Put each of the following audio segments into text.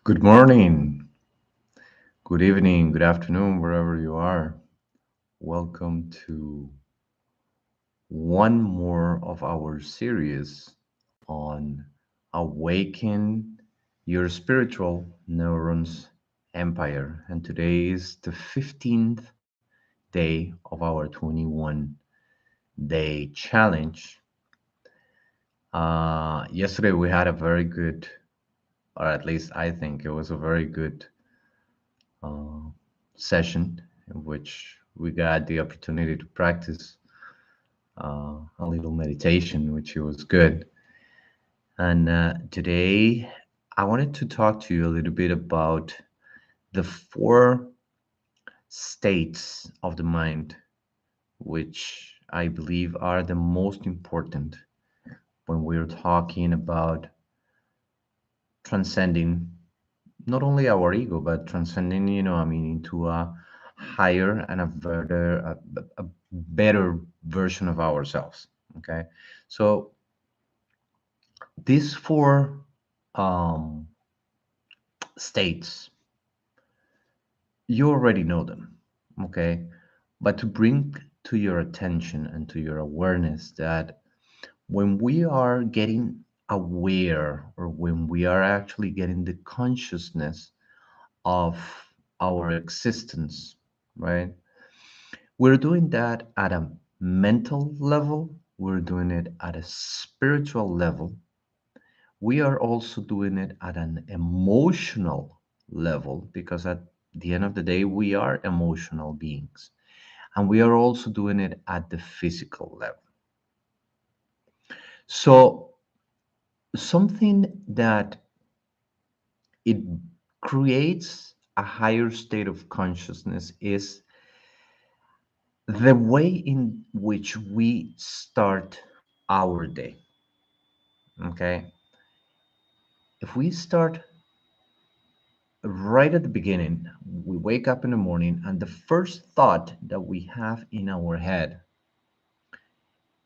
Good morning, good evening, good afternoon, wherever you are. Welcome to one more of our series on Awaken Your Spiritual Neurons Empire. And today is the 15th day of our 21-day challenge. Yesterday we had a very good, or at least I think it was a very good uh, session in which we got the opportunity to practice a little meditation, which was good. And today, I wanted to talk to you a little bit about the four states of the mind, which I believe are the most important when we're talking about transcending not only our ego, but transcending, into a higher and a better version of ourselves. Okay. So these four um, states, you already know them. Okay. But to bring to your attention and to your awareness that when we are getting aware or when we are actually getting the consciousness of our existence, right? We're doing that at a mental level, we're doing it at a spiritual level, we are also doing it at an emotional level because at the end of the day, we are emotional beings. And we are also doing it at the physical level. So, something that it creates a higher state of consciousness is the way in which we start our day. Okay. If we start right at the beginning, we wake up in the morning, and the first thought that we have in our head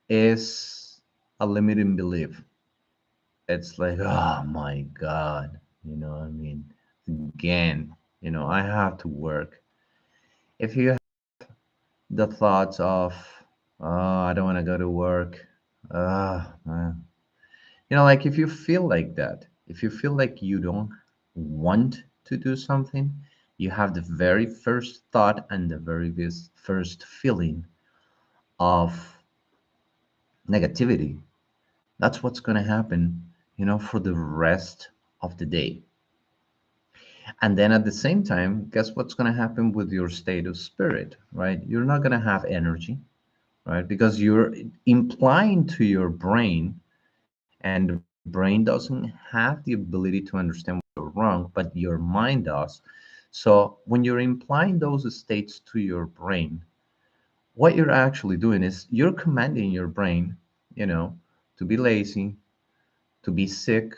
is a limiting belief. It's like, oh my God, again, I have to work. If you have the thoughts of, oh, I don't want to go to work, man. Like if you feel like that, if you feel like you don't want to do something, you have the very first thought and the very first feeling of negativity. That's what's going to happen, for the rest of the day. And then at the same time, guess what's going to happen with your state of spirit, right? You're not going to have energy, right? Because you're implying to your brain, and the brain doesn't have the ability to understand what you're wrong, but your mind does. So when you're implying those states to your brain, what you're actually doing is you're commanding your brain, you know, to be lazy, to be sick.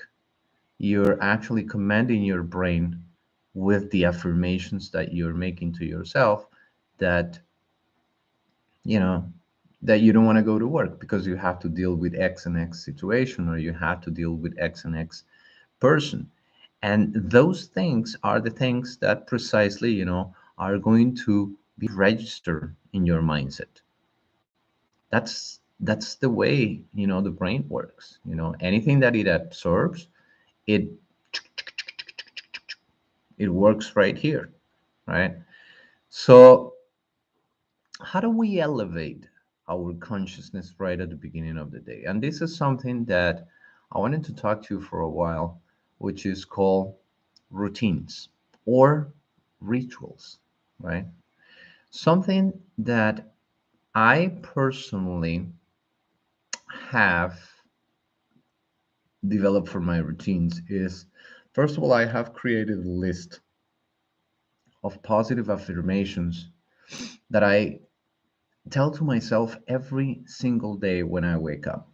You're actually commanding your brain with the affirmations that you're making to yourself that, you know, that you don't want to go to work because you have to deal with X and X situation, or you have to deal with X and X person. And those things are the things that precisely, are going to be registered in your mindset. That's the way, the brain works. Anything that it absorbs, it it works right here, right? So how do we elevate our consciousness right at the beginning of the day? And this is something that I wanted to talk to you for a while, which is called routines or rituals, right? Something that I personally have developed for my routines is, first of all, I have created a list of positive affirmations that I tell to myself every single day when I wake up.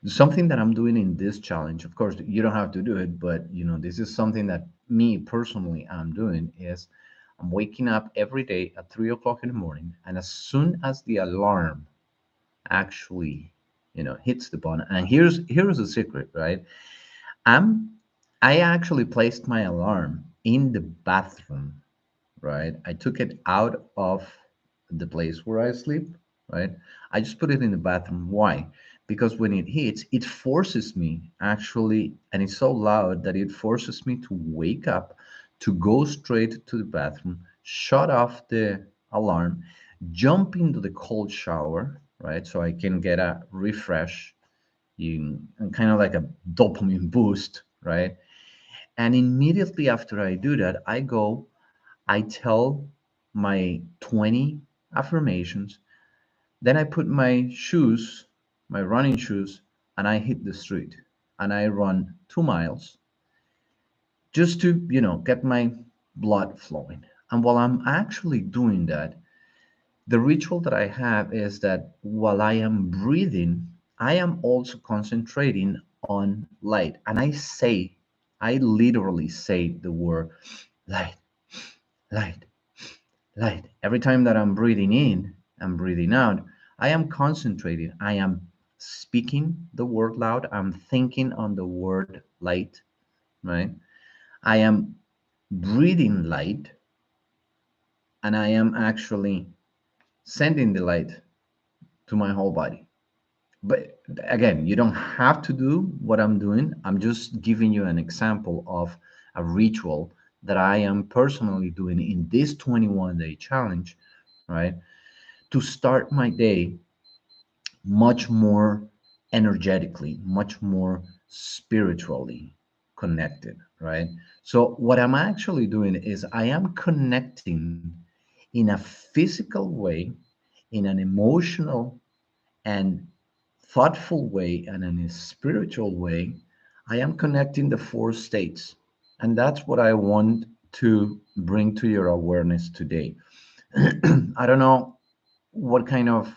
Something that I'm doing in this challenge, of course, you don't have to do it, but this is something that me personally I'm doing is I'm waking up every day at 3 o'clock in the morning, and as soon as the alarm actually, hits the button, and here's the secret, right? I'm I actually placed my alarm in the bathroom, right? I took it out of the place where I sleep, right? I just put it in the bathroom. Why? Because when it hits, it forces me actually, and it's so loud that it forces me to wake up, to go straight to the bathroom, shut off the alarm, jump into the cold shower, right? So I can get a refresh, and kind of like a dopamine boost, right? And immediately after I do that, I tell my 20 affirmations. Then I put my shoes, my running shoes, and I hit the street and I run 2 miles just to, get my blood flowing. And while I'm actually doing that, the ritual that I have is that while I am breathing, I am also concentrating on light. And I literally say the word light, light, light. Every time that I'm breathing in and breathing out, I am concentrating. I am speaking the word loud. I'm thinking on the word light, right? I am breathing light, and I am actually sending the light to my whole body. But again, you don't have to do what I'm doing. I'm just giving you an example of a ritual that I am personally doing in this 21-day challenge, right? To start my day much more energetically, much more spiritually connected, right? So, what I'm actually doing is I am connecting in a physical way, in an emotional and thoughtful way, and in a spiritual way. I am connecting the four states. And that's what I want to bring to your awareness today. I don't know what kind of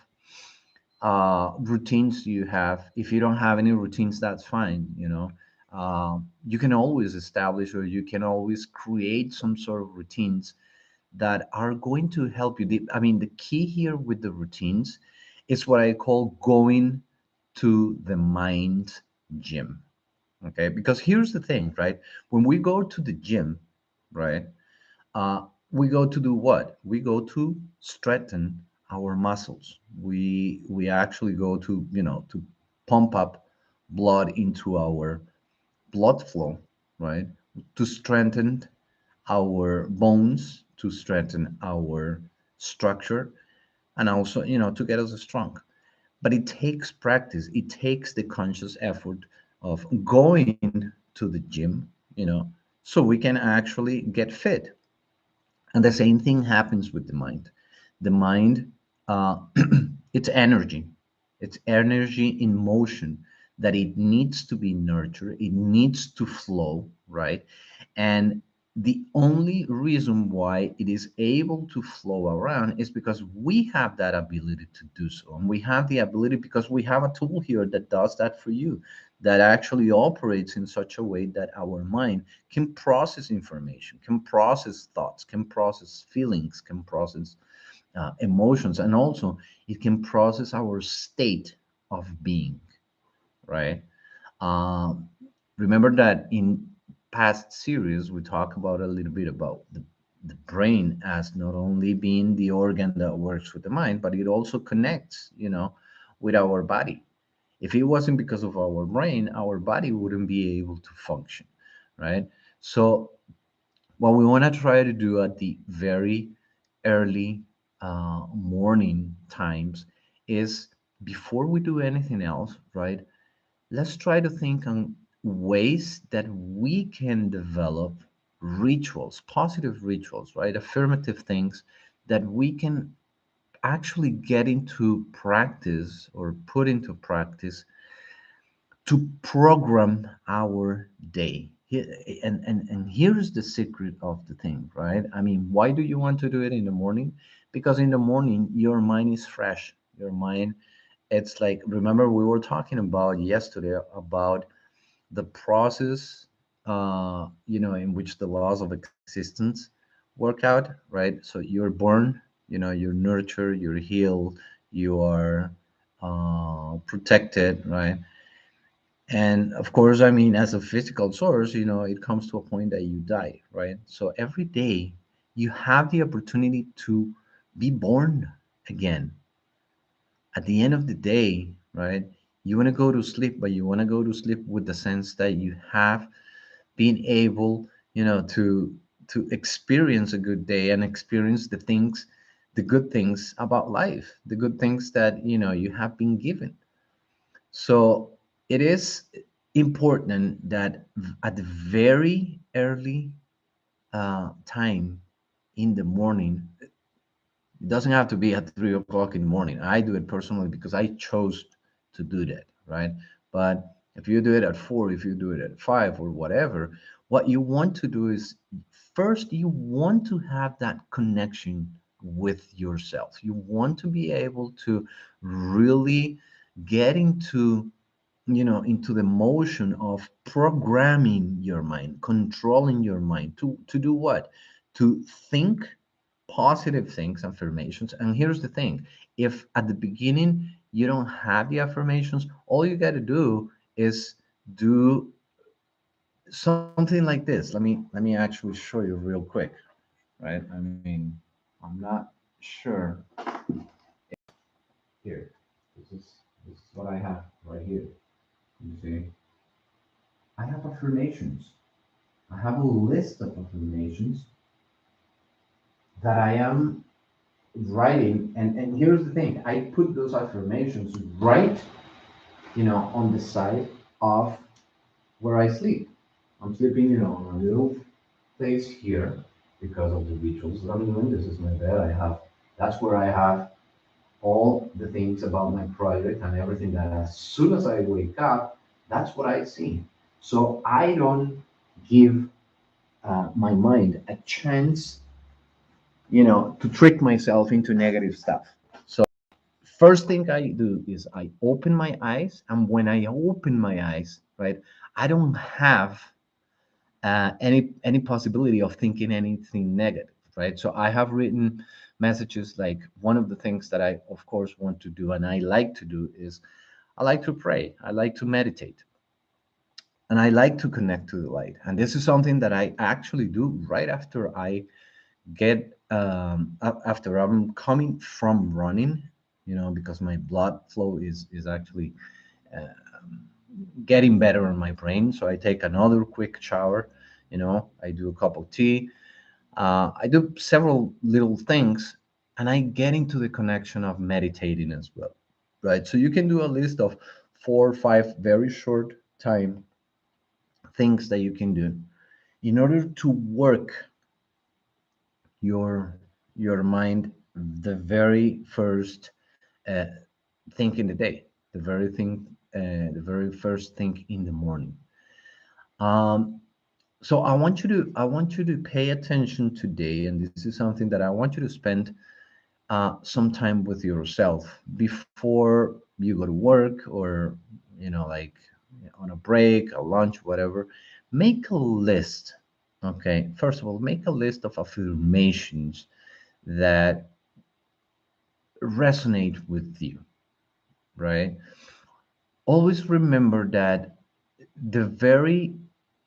routines you have. If you don't have any routines, that's fine. You can always establish, or you can always create some sort of routines that are going to help you. I mean, the key here with the routines is what I call going to the mind gym. Okay, because here's the thing, right? When we go to the gym, right, we go to do what? We go to strengthen our muscles. We actually go to, to pump up blood into our blood flow, right? To strengthen our bones, to strengthen our structure, and also, to get us strong. But it takes practice. It takes the conscious effort of going to the gym, so we can actually get fit. And the same thing happens with the mind. The mind, it's energy. It's energy in motion that it needs to be nurtured. It needs to flow, right? And the only reason why it is able to flow around is because we have that ability to do so. And we have the ability because we have a tool here that does that for you, that actually operates in such a way that our mind can process information, can process thoughts, can process feelings, can process emotions, and also it can process our state of being, right? Um, Remember that in past series we talked about a little bit about the brain as not only being the organ that works with the mind, but it also connects, with our body. If it wasn't because of our brain, our body wouldn't be able to function, right? So what we want to try to do at the very early morning times is, before we do anything else, right? Let's try to think on ways that we can develop rituals, positive rituals, right? Affirmative things that we can actually get into practice or put into practice to program our day. And here's the secret of the thing, right? I mean, why do you want to do it in the morning? Because in the morning, your mind is fresh. Your mind, it's like, remember, we were talking about yesterday about the process, in which the laws of existence work out, right? So you're born, you're nurtured, you're healed, you are protected, right? And of course, I mean, as a physical source, it comes to a point that you die, right? So every day you have the opportunity to be born again. At the end of the day, right? You want to go to sleep, but you want to go to sleep with the sense that you have been able, to experience a good day and experience the good things about life, the good things that you have been given. So it is important that at the very early time in the morning, it doesn't have to be at 3 o'clock in the morning. I do it personally because I chose to do that, right? But if you do it at 4, if you do it at 5 or whatever, what you want to do is first you want to have that connection with yourself. You want to be able to really get into the motion of programming your mind, controlling your mind to do what? To think positive things, affirmations. And here's the thing: if at the beginning you don't have the affirmations, all you got to do is do something like this. Let me actually show you real quick, right? I mean, I'm not sure. Here, this is what I have right here. You see, I have affirmations. I have a list of affirmations that I am writing. And here's the thing: I put those affirmations right, on the side of where I sleep. I'm sleeping, on a little place here because of the rituals that I'm doing. This is my bed. That's where I have all the things about my project and everything that as soon as I wake up, that's what I see. So I don't give my mind a chance, to trick myself into negative stuff. So first thing I do is I open my eyes, and when I open my eyes, right, I don't have any possibility of thinking anything negative, right? So I have written messages like one of the things that I, of course, want to do and I like to do is I like to pray, I like to meditate, and I like to connect to the light. And this is something that I actually do right after I get after I'm coming from running, because my blood flow is actually getting better on my brain. So I take another quick shower, I do a cup of tea, I do several little things, and I get into the connection of meditating as well, right? So you can do a list of 4 or 5 very short time things that you can do in order to work your your mind the very first uh, thing in the day, the very first thing in the morning. Um, so I want you to pay attention today, and this is something that I want you to spend some time with yourself before you go to work, or like on a break, a lunch, whatever. Make a list. Okay, first of all, make a list of affirmations that resonate with you, right? Always remember that the very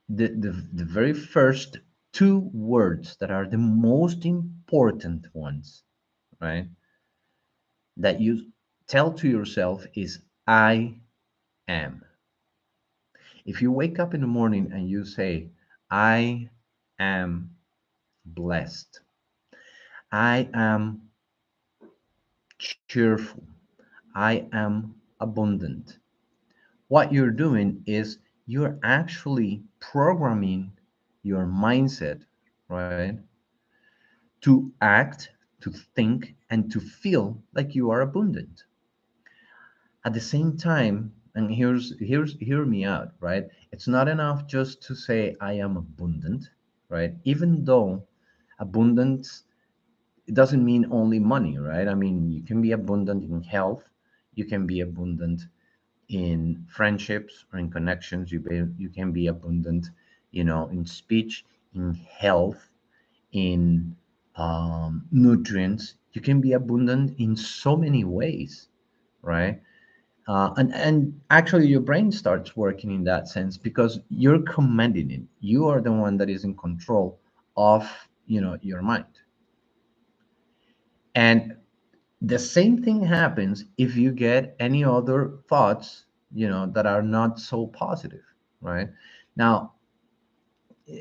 the very first two words that are the most important ones, right, that you tell to yourself is I am. If you wake up in the morning and you say I am blessed, I am cheerful, I am abundant, what you're doing is you're actually programming your mindset, right, to act, to think, and to feel like you are abundant. At the same time, and hear me out, right? It's not enough just to say I am abundant, right? Even though abundance, it doesn't mean only money, right? I mean, you can be abundant in health, you can be abundant in friendships or in connections. You can be abundant, in speech, in health, in nutrients. You can be abundant in so many ways, right? And actually your brain starts working in that sense because you're commanding it. You are the one that is in control of, your mind. And the same thing happens if you get any other thoughts, that are not so positive, right? Now,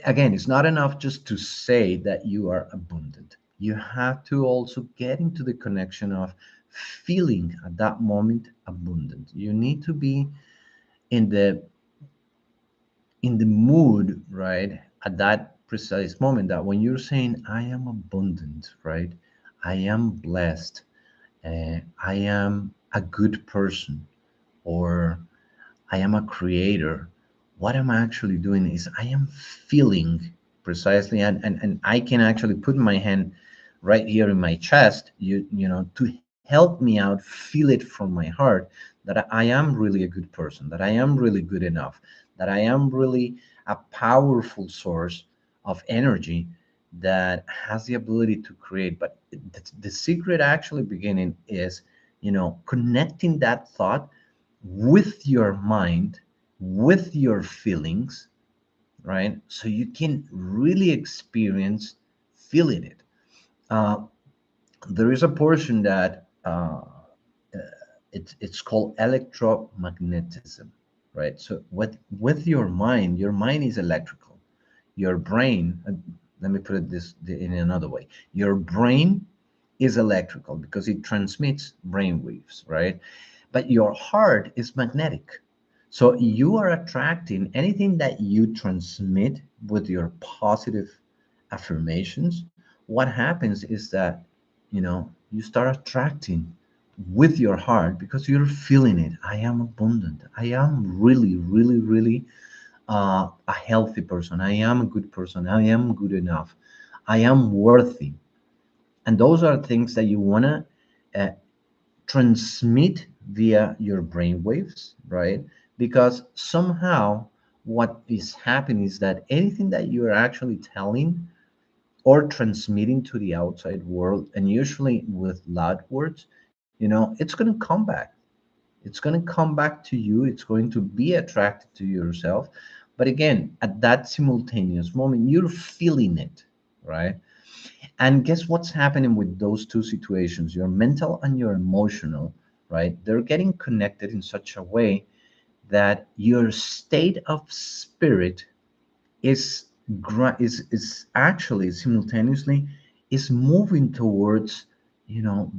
again, it's not enough just to say that you are abundant. You have to also get into the connection of feeling at that moment abundant. You need to be in the mood, right, at that precise moment, that when you're saying I am abundant, right, I am blessed, I am a good person, or I am a creator. What I'm actually doing is I am feeling precisely, and I can actually put my hand right here in my chest, to help me out, feel it from my heart, that I am really a good person, that I am really good enough, that I am really a powerful source of energy that has the ability to create. But the secret actually beginning is, connecting that thought with your mind, with your feelings, right? So you can really experience feeling it. Uh, there is a portion that it's called electromagnetism, right? So with your mind is electrical. Your brain, let me put it this in another way. Your brain is electrical because it transmits brain waves, right? But your heart is magnetic. So you are attracting anything that you transmit with your positive affirmations. What happens is that, you start attracting with your heart because you're feeling it. I am abundant. I am really, really, really a healthy person. I am a good person. I am good enough. I am worthy. And those are things that you want to uh, transmit via your brain waves, right? Because somehow what is happening is that anything that you are actually telling or transmitting to the outside world, and usually with loud words, it's going to come back. It's going to come back to you. It's going to be attracted to yourself. But again, at that simultaneous moment, you're feeling it, right? And guess what's happening with those two situations, your mental and your emotional, right? They're getting connected in such a way that your state of spirit is is actually simultaneously is moving towards,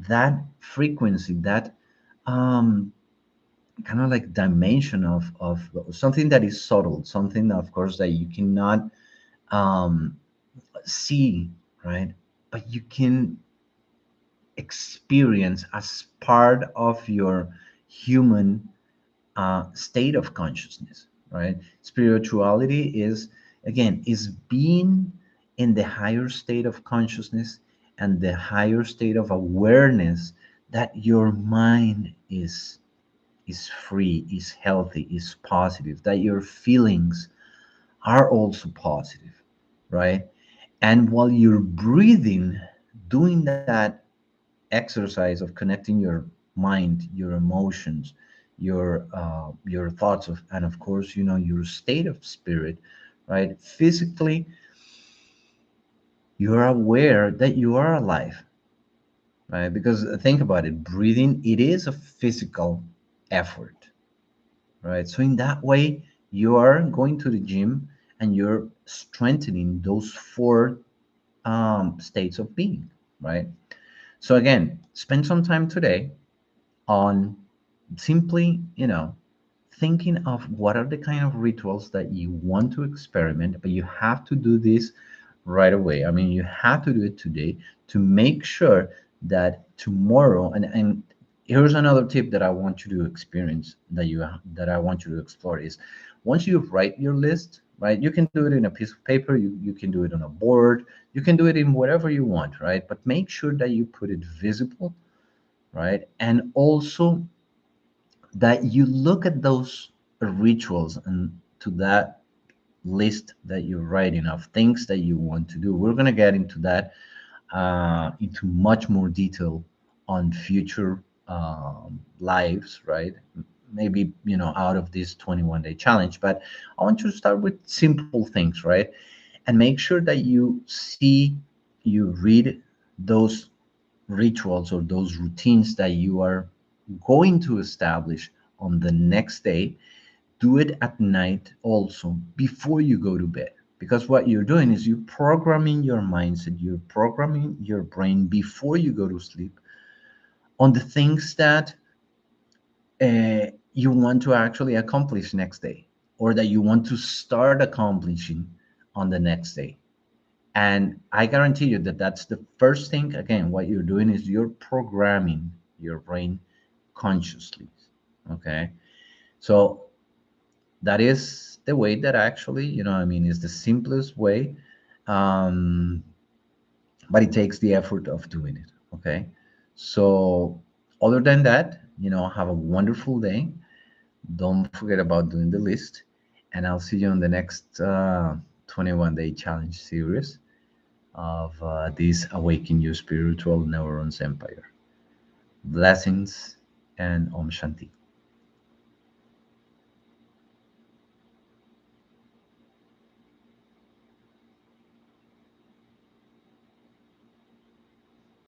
that frequency, that um kind of like dimension of something that is subtle, something, of course, that you cannot um see, right? But you can experience as part of your human state of consciousness, right? Spirituality is, again, is being in the higher state of consciousness and the higher state of awareness that your mind is free, is healthy, is positive, that your feelings are also positive, right? And while you're breathing, doing that exercise of connecting your mind, your emotions, your thoughts of, and of course, your state of spirit, right? Physically, you're aware that you are alive, right? Because think about it, breathing, it is a physical effort, right? So in that way, you are going to the gym and you're strengthening those four states of being, right? So again, spend some time today on simply, thinking of what are the kind of rituals that you want to experiment, but you have to do this right away. I mean, you have to do it today to make sure that tomorrow, and here's another tip that I want you to experience, that I want you to explore is, once you write your list, right? You can do it in a piece of paper, you can do it on a board, you can do it in whatever you want, right? But make sure that you put it visible, right? And also that you look at those rituals and to that list that you're writing of things that you want to do. We're going to get into that, into much more detail on future lives, right? maybe out of this 21-day challenge. But I want you to start with simple things, right? And make sure that you read those rituals or those routines that you are going to establish on the next day. Do it at night also before you go to bed, because what you're doing is you're programming your mindset, you're programming your brain before you go to sleep on the things that you want to actually accomplish next day, or that you want to start accomplishing on the next day. And I guarantee you that that's the first thing. Again, what you're doing is you're programming your brain consciously. Okay. So that is the way that actually, I mean, is the simplest way. Um, but it takes the effort of doing it. Okay. So, other than that, have a wonderful day. Don't forget about doing the list. And I'll see you on the next 21-day challenge series of this Awaken Your Spiritual Neurons Empire. Blessings and Om Shanti.